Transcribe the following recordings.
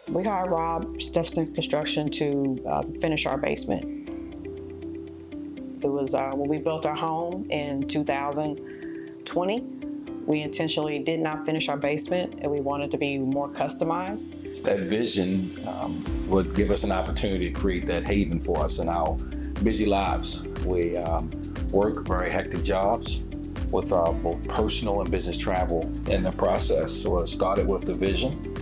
We hired Rob Steffenson Construction to finish our basement. It was when we built our home in 2020. We intentionally did not finish our basement, and we wanted to be more customized. That vision would give us an opportunity to create that haven for us in our busy lives. We work very hectic jobs with both personal and business travel in the process. So it started with the vision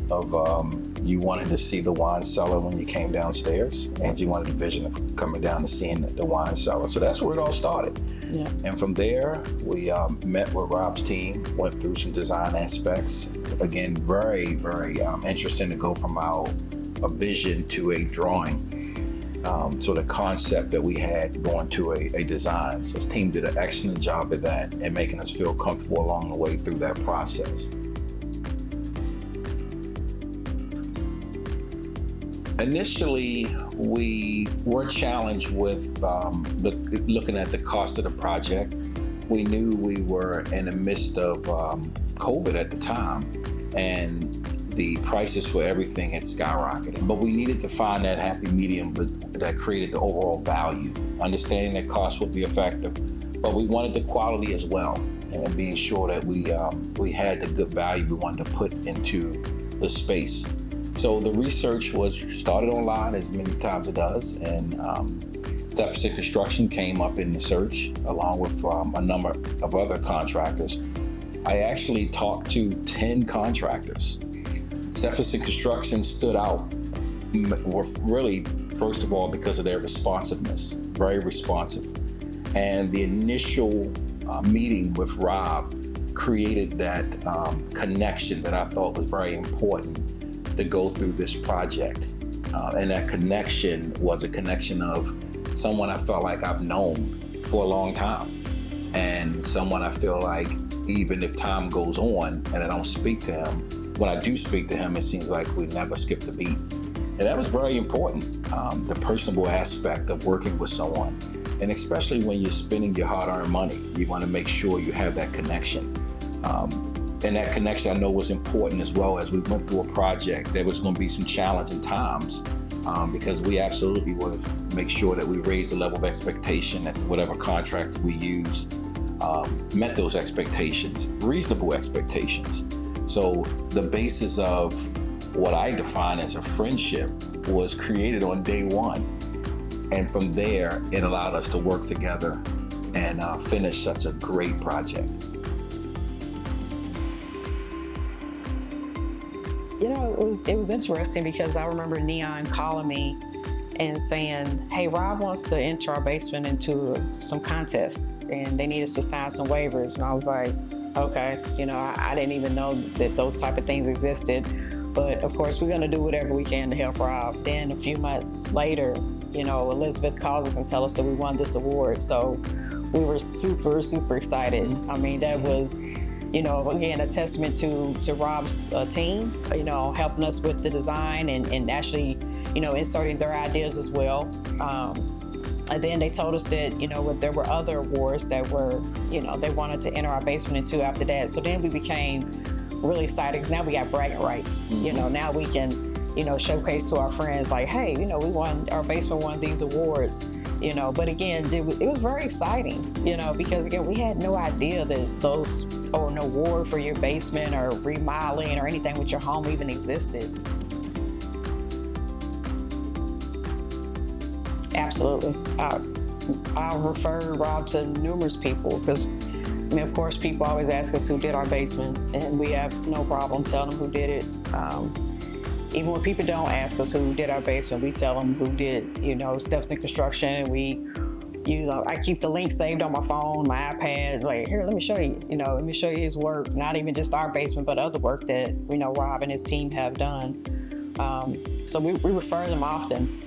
of you wanted to see the wine cellar when you came downstairs, and you wanted the vision of coming down and seeing the wine cellar. So that's where it all started. Yeah. And from there, we met with Rob's team, went through some design aspects. Again, very, very interesting to go from a vision to a drawing. So the concept that we had going to a design. So his team did an excellent job at that and making us feel comfortable along the way through that process. Initially, we were challenged with looking at the cost of the project. We knew we were in the midst of COVID at the time, and the prices for everything had skyrocketed. But we needed to find that happy medium that created the overall value, understanding that cost would be effective, but we wanted the quality as well, and being sure that we had the good value we wanted to put into the space. So the research was started online, as many times it does, and Steffenson Construction came up in the search along with a number of other contractors. I actually talked to 10 contractors. Steffenson Construction stood out really, first of all, because of their responsiveness, very responsive. And the initial meeting with Rob created that connection that I thought was very important to go through this project. And that connection was a connection of someone I felt like I've known for a long time, and someone I feel like even if time goes on and I don't speak to him, when I do speak to him, it seems like we never skipped a beat. And that was very important, the personable aspect of working with someone. And especially when you're spending your hard-earned money, you want to make sure you have that connection. And that connection I know was important as well. As we went through a project, there was going to be some challenging times because we absolutely wanted to make sure that we raised the level of expectation that whatever contract we use met those expectations, reasonable expectations. So the basis of what I define as a friendship was created on day one. And from there, it allowed us to work together and finish such a great project. You know, it was interesting because I remember Neon calling me and saying, hey, Rob wants to enter our basement into some contest and they need us to sign some waivers. And I was like, okay, you know, I didn't even know that those type of things existed. But of course, we're gonna do whatever we can to help Rob. Then a few months later, you know, Elizabeth calls us and tells us that we won this award. So we were super, super excited. I mean, that was, you know, again, a testament to Rob's team, you know, helping us with the design and actually, you know, inserting their ideas as well. And then they told us that, you know, there were other awards that were, you know, they wanted to enter our basement into after that. So then we became really excited because now we got bragging rights. You know, now we can, you know, showcase to our friends like, hey, you know, our basement won these awards, you know. But again, it was very exciting, you know, because again, we had no idea that those, or an award for your basement or remodeling or anything with your home even existed. Absolutely. I'll refer Rob to numerous people because, I mean, of course, people always ask us who did our basement, and we have no problem telling them who did it. Even when people don't ask us who did our basement, we tell them who did, you know, Steffenson Construction, and I keep the link saved on my phone, my iPad, like, here, let me show you, you know, let me show you his work, not even just our basement, but other work that, you know, Rob and his team have done. So we refer them often.